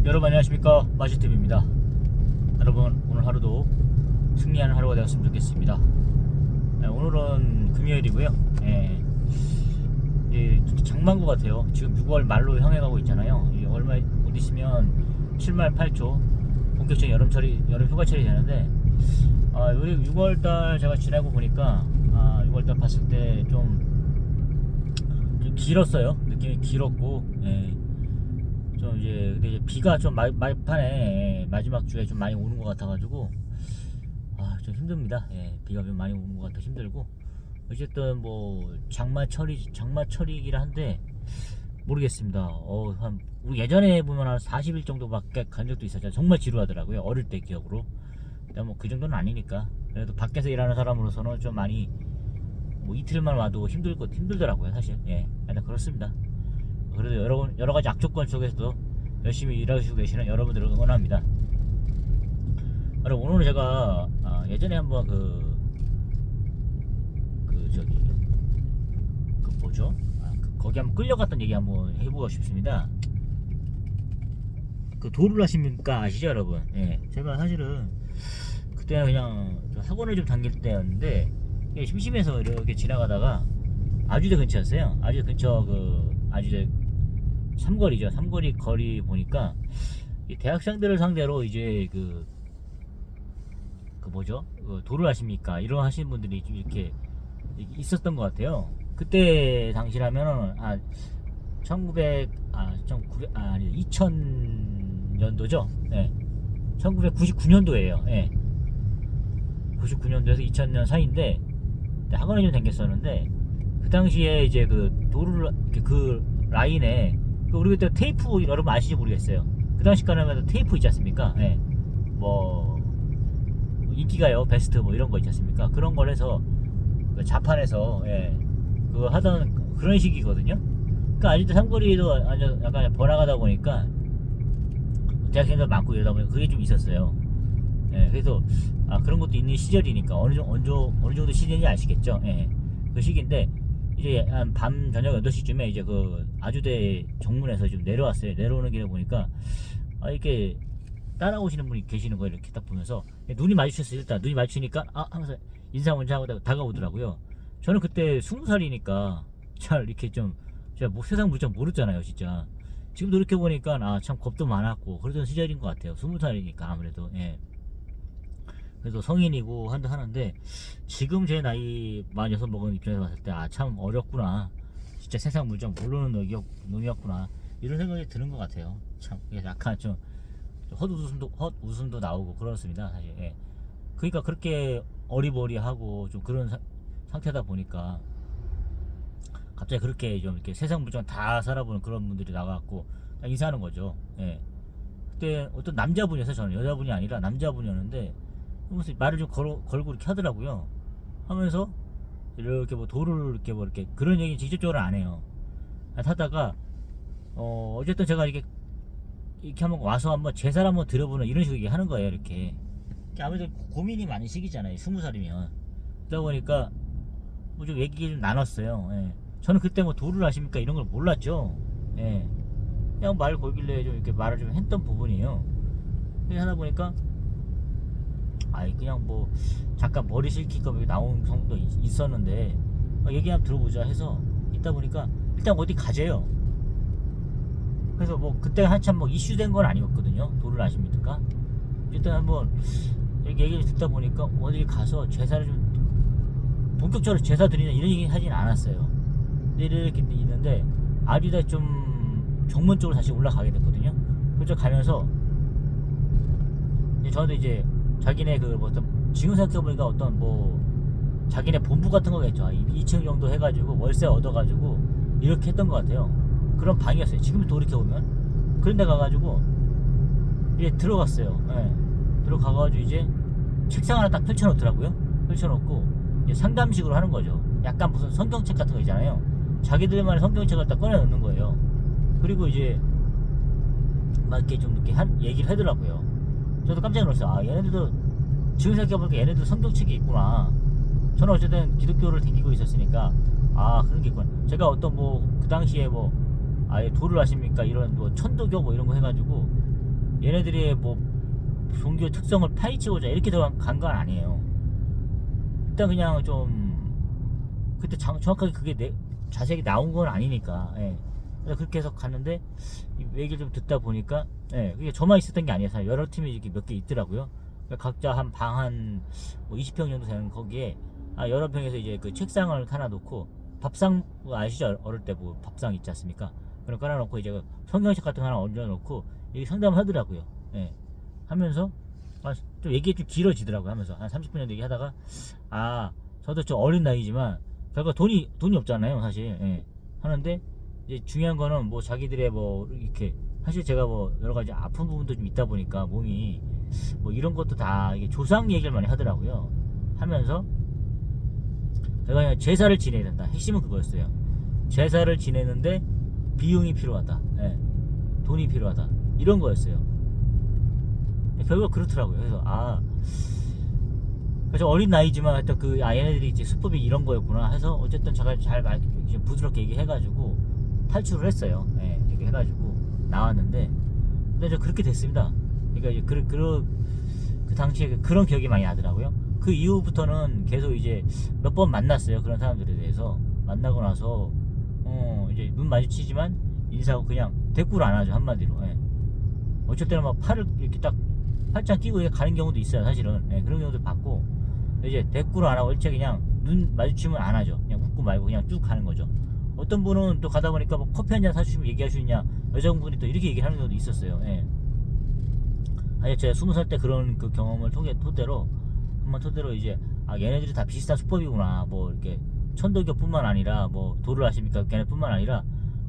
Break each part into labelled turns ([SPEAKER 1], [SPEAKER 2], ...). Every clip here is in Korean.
[SPEAKER 1] 여러분 안녕하십니까, 마시TV입니다. 여러분 오늘 하루도 승리하는 하루가 되었으면 좋겠습니다. 오늘은 금요일이고요. 이제 장만구 같아요. 지금 6월 말로 향해 가고 있잖아요. 얼마 못 있으면 7말 8초 본격적인 여름 휴가철이 되는데, 우리 6월달 제가 지나고 보니까 6월달 봤을 때 좀 길었어요. 느낌이 길었고, 좀 이제 근데 이제 비가 좀 말판에 마지막 주에 좀 많이 오는 것 같아가지고 좀 힘듭니다. 비가 좀 많이 오는 것 같아 힘들고, 어쨌든 뭐 장마철이긴 한데 모르겠습니다. 우리 예전에 보면 한 40일 정도밖에 간 적도 있었잖아요. 정말 지루하더라고요, 어릴 때 기억으로. 근데 뭐 그 정도는 아니니까, 그래도 밖에서 일하는 사람으로서는 좀 많이 뭐 이틀만 와도 힘들더라고요 사실. 일단 그렇습니다. 그래도 여러 가지 악조건 속에서도 열심히 일하시고 계시는 여러분들을 응원합니다. 여러분, 오늘은 제가 예전에 한번 뭐죠? 거기 한번 끌려갔던 얘기 한번 해보고 싶습니다. 도를 하십니까 아시죠 여러분? 제가 사실은 그때는 그냥 학원을 좀 다닐 때였는데, 심심해서 이렇게 지나가다가 아주대 근처였어요. 아주대 근처 아주대 삼거리죠. 삼거리 거리 보니까 대학생들을 상대로 이제 도를 하십니까 이런 하시는 분들이 좀 이렇게 있었던 것 같아요. 그때 당시라면은 2000년도죠. 1999년도예요. 99년도에서 2000년 사이인데 학원에 좀 다녔었는데, 그 당시에 이제 도를 라인에 우리 그때 테이프, 여러분 아시지 모르겠어요. 그 당시 가면 테이프 있지 않습니까? 뭐 인기가요 베스트 뭐 이런 거 있지 않습니까? 그런 걸 해서 자판에서 그거 하던 그런 식이거든요. 그러니까 아직도 삼거리도 약간 번화가다 보니까 대학생들 많고 이러다 보니까 그게 좀 있었어요. 그래서 그런 것도 있는 시절이니까 어느 정도 시즌인지 아시겠죠? 그 시기인데, 이제 한 밤 저녁 8시쯤에 이제 아주대 정문에서 좀 내려왔어요. 내려오는 길에 보니까 이렇게 따라오시는 분이 계시는 거예요. 이렇게 딱 보면서 눈이 마주쳤어요. 일단 눈이 마주치니까 하면서 인사 먼저 하고 다가오더라고요. 저는 그때 20살이니까 잘 이렇게 좀 제가 뭐 세상 물정 모르잖아요 진짜. 지금도 이렇게 보니까 참 겁도 많았고 그러던 시절인 것 같아요. 20살이니까 아무래도. 그래도 성인이고 하는데, 지금 제 나이 46 먹은 입장에서 봤을 때 참 어렵구나, 진짜 세상 물정 모르는 놈이었구나 이런 생각이 드는 것 같아요. 참 약간 좀 헛웃음도 나오고 그렇습니다 사실. 그러니까 그렇게 어리버리하고 좀 그런 상태다 보니까 갑자기 그렇게 좀 이렇게 세상 물정 다 살아보는 그런 분들이 나와갖고 인사하는 거죠. 그때 어떤 남자분이었어요. 저는 여자분이 아니라 남자분이었는데 말을 좀 걸고 이렇게 하더라고요. 하면서 이렇게 뭐 도를 이렇게 그런 얘기 직접적으로 안 해요. 하다가 어쨌든 제가 이렇게 한번 와서 한번 제사를 한번 들어보는 이런 식으로 얘기하는 거예요. 이렇게 아무래도 고민이 많은 시기잖아요 20살이면. 그러다 보니까 뭐 좀 얘기 좀 나눴어요. 저는 그때 뭐 도를 하십니까 이런 걸 몰랐죠. 그냥 말 걸길래 좀 이렇게 말을 좀 했던 부분이에요. 그렇게 하다 보니까 그냥 뭐 잠깐 머리 식힐 거 나온 정도 있었는데 얘기 한번 들어보자 해서 있다 보니까 일단 어디 가재요. 그래서 뭐 그때 한참 뭐 이슈된 건 아니었거든요. 도를 아십니까? 일단 한번 얘기를 듣다 보니까 어디 가서 제사를 좀 본격적으로 제사 드리는 이런 얘기 하진 않았어요. 이렇게 있는데 아주대 좀 정문 쪽으로 다시 올라가게 됐거든요. 그래서 가면서 저도 이제 자기네 지금 생각해보니까 어떤 뭐 자기네 본부 같은 거겠죠. 2층 정도 해가지고 월세 얻어가지고 이렇게 했던 것 같아요. 그런 방이었어요. 지금 돌이켜보면. 그런 데 가가지고 이제 들어갔어요. 들어가가지고 이제 책상 하나 딱 펼쳐놓더라고요. 펼쳐놓고 이제 상담식으로 하는 거죠. 약간 무슨 성경책 같은 거 있잖아요. 자기들만의 성경책을 딱 꺼내놓는 거예요. 그리고 이제 막 이렇게 좀 이렇게 얘기를 하더라고요. 저도 깜짝 놀랐어요. 얘네들도 지금 생각해보니까 얘네들 성경책이 있구나. 저는 어쨌든 기독교를 다니고 있었으니까 그런 게 있구나. 제가 어떤 뭐 그 당시에 뭐 도를 하십니까 이런 뭐 천도교 뭐 이런 거 해가지고 얘네들이 뭐 종교 특성을 파헤치고자 이렇게 간 건 아니에요. 일단 그냥 좀 그때 정확하게 그게 자세하게 나온 건 아니니까. 예. 그래서 그렇게 해서 갔는데 이 얘기를 좀 듣다 보니까 예, 그게 저만 있었던 게 아니에요. 여러 팀이 이렇게 몇 개 있더라고요. 각자 한 방 한 뭐 20평 정도 되는 거기에 여러 평에서 이제 그 책상을 하나 놓고 밥상 아시죠? 어릴 때 뭐 밥상 있지 않습니까? 그런 거 깔아놓고 이제 그 성경책 같은 거 하나 얹어놓고 이렇게 상담을 하더라고요. 예. 하면서 좀 얘기 좀 길어지더라고요. 하면서 한 30분 정도 얘기하다가 저도 좀 어린 나이지만 결과 돈이 없잖아요, 사실. 예. 하는데 이제 중요한 거는 뭐 자기들의 뭐 이렇게 사실 제가 뭐 여러 가지 아픈 부분도 좀 있다 보니까 몸이 뭐 이런 것도 다 이게 조상 얘기를 많이 하더라고요. 하면서 제가 그냥 제사를 지내야 된다. 핵심은 그거였어요. 제사를 지내는데 비용이 필요하다. 예. 돈이 필요하다. 이런 거였어요. 결국 그렇더라고요. 그래서 그래서 어린 나이지만 하여튼 얘네들이 이제 수법이 이런 거였구나 해서 어쨌든 제가 잘 부드럽게 얘기해가지고 탈출을 했어요. 예, 이렇게 해가지고 나왔는데 근데 그렇게 됐습니다. 그러니까 이제 그 당시에 그런 기억이 많이 나더라고요. 그 이후부터는 계속 이제 몇 번 만났어요. 그런 사람들에 대해서 만나고 나서 이제 눈 마주치지만 인사하고 그냥 대꾸를 안 하죠. 한마디로. 예. 어쩔 때는 막 팔을 이렇게 딱 팔짱 끼고 가는 경우도 있어요. 사실은. 예, 그런 경우도 봤고 이제 대꾸를 안 하고 일체 그냥 눈 마주치면 안 하죠. 그냥 웃고 말고 그냥 쭉 가는 거죠. 어떤 분은 또 가다 보니까 뭐 커피 한잔 사주시면 얘기할 수 있냐, 여자분이 또 이렇게 얘기하는 경우도 있었어요. 예. 제가 20살 때 그런 그 경험을 토대로 이제 얘네들이 다 비슷한 수법이구나. 뭐 이렇게 천도교뿐만 아니라 뭐 도를 아십니까? 걔네뿐만 아니라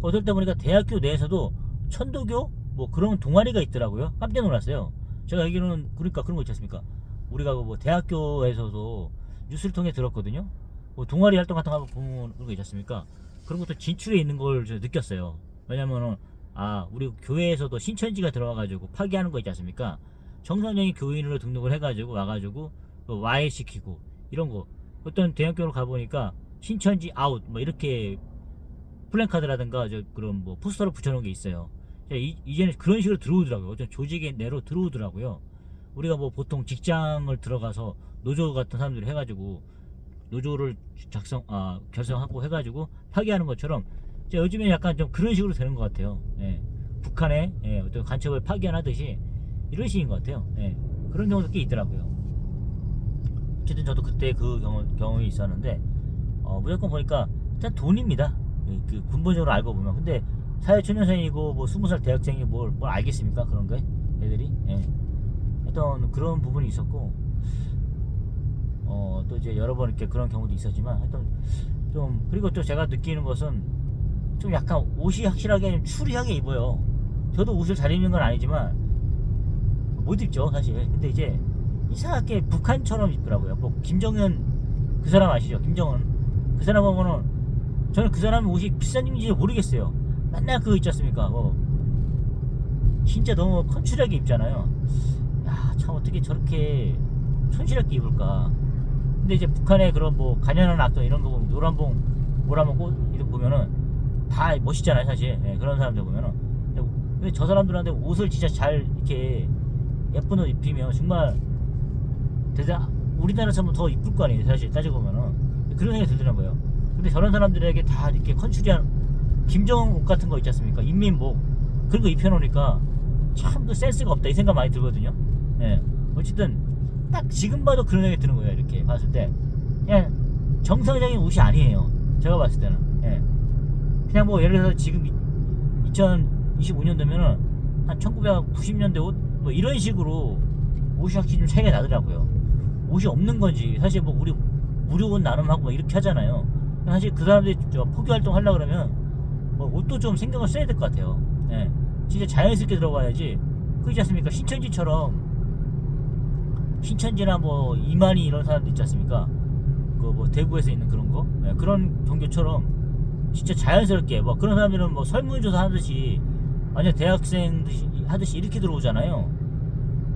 [SPEAKER 1] 어떨 때 보니까 대학교 내에서도 천도교 뭐 그런 동아리가 있더라고요. 깜짝 놀랐어요. 제가 얘기는 그러니까 그런 거 있지 않습니까? 우리가 뭐 대학교에서도 뉴스를 통해 들었거든요. 뭐 동아리 활동 같은 거 보면 그런 거 있지 않습니까? 그런 것도 진출해 있는 걸 제가 느꼈어요. 왜냐면은 우리 교회에서도 신천지가 들어와가지고 파기하는 거 있지 않습니까? 정상적인 교인으로 등록을 해가지고 와가지고 와해시키고 이런 거. 어떤 대학교를 가보니까 신천지 아웃 뭐 이렇게 플랜카드라든가 그런 뭐 포스터를 붙여놓은 게 있어요. 이제는 그런 식으로 들어오더라고요. 어떤 조직의 내로 들어오더라고요. 우리가 뭐 보통 직장을 들어가서 노조 같은 사람들이 해가지고 노조를 결성하고 해가지고 파기하는 것처럼 요즘에 약간 좀 그런 식으로 되는 것 같아요. 예. 북한의 어떤 간첩을 파기하듯이 이런 식인 것 같아요. 예. 그런 경우도 꽤 있더라고요. 어쨌든 저도 그때 그 경험이 있었는데 무조건 보니까 일단 돈입니다. 그 근본적으로 알고 보면. 근데 사회초년생이고 뭐 20살 대학생이 뭘 알겠습니까? 그런 거 애들이. 예. 하여튼 그런 부분이 있었고 또 이제 여러 번 이렇게 그런 경우도 있었지만 하여튼 좀 그리고 또 제가 느끼는 것은 좀 약간 옷이 확실하게 좀 추리하게 입어요. 저도 옷을 잘 입는 건 아니지만 못 입죠 사실. 근데 이제 이상하게 북한처럼 입더라고요. 뭐 김정은 그 사람 아시죠? 김정은 그 사람 보면은 저는 그 사람 옷이 비싼 입는지 모르겠어요. 맨날 그거 있지 않습니까? 진짜 너무 컨츄하게 입잖아요. 참 어떻게 저렇게 촌스럽게 입을까. 근데 이제 북한의 그런 뭐 가련한 악동 이런 거 보면 모라몬 꽃 이런 보면은 다 멋있잖아요 사실. 예, 그런 사람들 보면은. 근데 저 사람들한테 옷을 진짜 잘 이렇게 예쁜 옷 입히면 정말 우리나라처럼 더 이쁠 거 아니에요 사실 따지고 보면은. 그런 생각이 들더라고요. 근데 저런 사람들에게 다 이렇게 컨츄리한 김정은 옷 같은 거 있지 않습니까? 인민복 그런 거 입혀놓으니까 참 그 센스가 없다 이 생각 많이 들거든요. 예. 어쨌든 딱 지금 봐도 그런 생각이 드는 거예요. 이렇게 봤을 때 그냥 정상적인 옷이 아니에요. 제가 봤을 때는. 예. 그냥 뭐 예를 들어서 지금 2025년도면은 한 1990년대 옷 뭐 이런 식으로 옷이 확실히 좀 차이가 나더라고요. 옷이 없는 건지 사실 뭐 우리 무료 옷 나눔하고 뭐 이렇게 하잖아요. 사실 그 사람들이 포교 활동 하려고 그러면 뭐 옷도 좀 신경을 써야 될 것 같아요. 예. 진짜 자연스럽게 들어가야지. 그렇지 않습니까? 신천지나 뭐 이만희 이런 사람들 있지 않습니까? 그 뭐 대구에서 있는 그런 거, 예, 그런 종교처럼 진짜 자연스럽게 뭐 그런 사람들은 뭐 설문조사 하듯이 완전 대학생 하듯이 이렇게 들어오잖아요.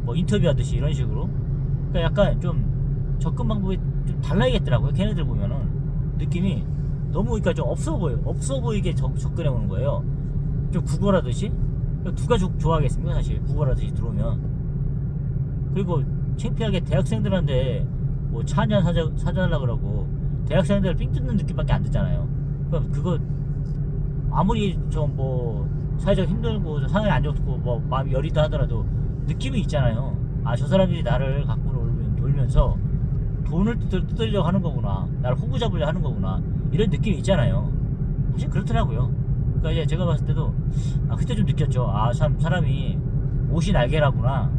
[SPEAKER 1] 뭐 인터뷰 하듯이 이런 식으로. 그러니까 약간 좀 접근 방법이 좀 달라야겠더라고요. 걔네들 보면은 느낌이 너무 그러니까 좀 없어 보이게 접근해 오는 거예요. 좀 구걸하듯이. 누가 좋아하겠습니까 사실 구걸하듯이 들어오면. 그리고 창피하게 대학생들한테 뭐 차 한잔 사달라 그러고 대학생들 삥 뜯는 느낌밖에 안 들잖아요. 그럼 그거 아무리 좀 뭐 사회적 힘들고 상황이 안 좋고 뭐 마음이 여리다 하더라도 느낌이 있잖아요. 아, 저 사람들이 나를 갖고 놀면서 돈을 뜯으려고 하는 거구나, 나를 호구 잡으려고 하는 거구나, 이런 느낌이 있잖아요. 사실 그렇더라고요. 그러니까 이제 제가 봤을 때도 그때 좀 느꼈죠. 아, 참 사람이 옷이 날개라구나.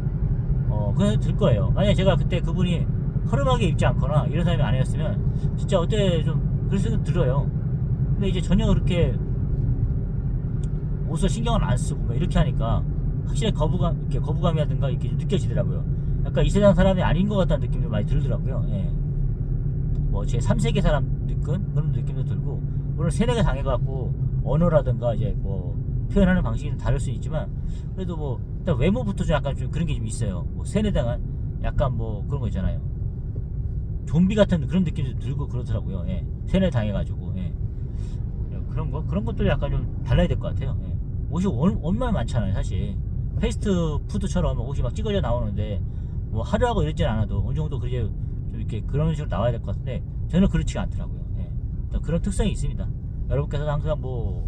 [SPEAKER 1] 그냥 들 거예요. 만약에 제가 그때 그분이 허름하게 입지 않거나 이런 사람이 아니었으면 진짜 어때 좀 그럴 생각 들어요. 근데 이제 전혀 그렇게 옷을 신경을 안 쓰고 뭐 이렇게 하니까 확실히 거부감이라든가 이렇게 좀 느껴지더라고요. 약간 이 세상 사람이 아닌 것 같다는 느낌도 많이 들더라고요. 예. 뭐 제 3세계 사람 느낌 그런 느낌도 들고, 물론 세뇌가 당해갖고 언어라든가 이제 뭐 표현하는 방식이 좀 다를 수 있지만 그래도 뭐 일단 외모부터 좀 약간 좀 그런 게 좀 있어요. 뭐 세뇌당한 약간 뭐 그런 거 있잖아요. 좀비 같은 그런 느낌도 들고 그러더라고요. 예. 세뇌 당해가지고. 예. 그런 것도 약간 좀 달라야 될 것 같아요. 예. 옷이 얼마나 많잖아요, 사실. 패스트푸드처럼 옷이 막 찢어져 나오는데 뭐 하루하고 이러진 않아도 어느 정도 그게 좀 이렇게 그런 식으로 나와야 될 것 같은데 저는 그렇지가 않더라고요. 예. 그런 특성이 있습니다. 여러분께서 항상 뭐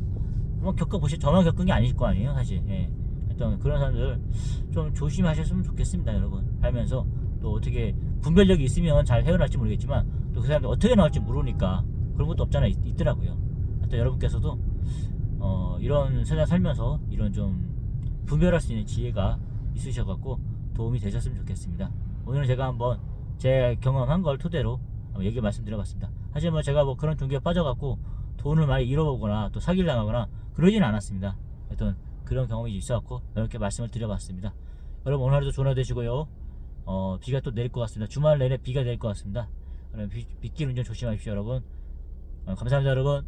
[SPEAKER 1] 겪어보시, 저만 겪은 게 아니실 거 아니에요, 사실. 예. 일단 그런 사람들 좀 조심하셨으면 좋겠습니다, 여러분. 살면서 또 어떻게 분별력이 있으면 잘 헤어날지 모르겠지만 또 그 사람들 어떻게 나올지 모르니까 그런 것도 없잖아 있더라고요. 하여튼 여러분께서도 이런 세상 살면서 이런 좀 분별할 수 있는 지혜가 있으셔갖고 도움이 되셨으면 좋겠습니다. 오늘은 제가 한번 제 경험한 걸 토대로 한번 얘기 말씀드려봤습니다. 사실 뭐 제가 뭐 그런 종교에 빠져갖고 돈을 많이 잃어보거나 또 사기를 당하거나 그러진 않았습니다. 하여튼 그런 경험이 있어갖고 이렇게 말씀을 드려봤습니다. 여러분 오늘 하루도 좋은 하루 되시고요. 비가 또 내릴 것 같습니다. 주말 내내 비가 내릴 것 같습니다. 빗길 운전 조심하십시오, 여러분. 감사합니다, 여러분.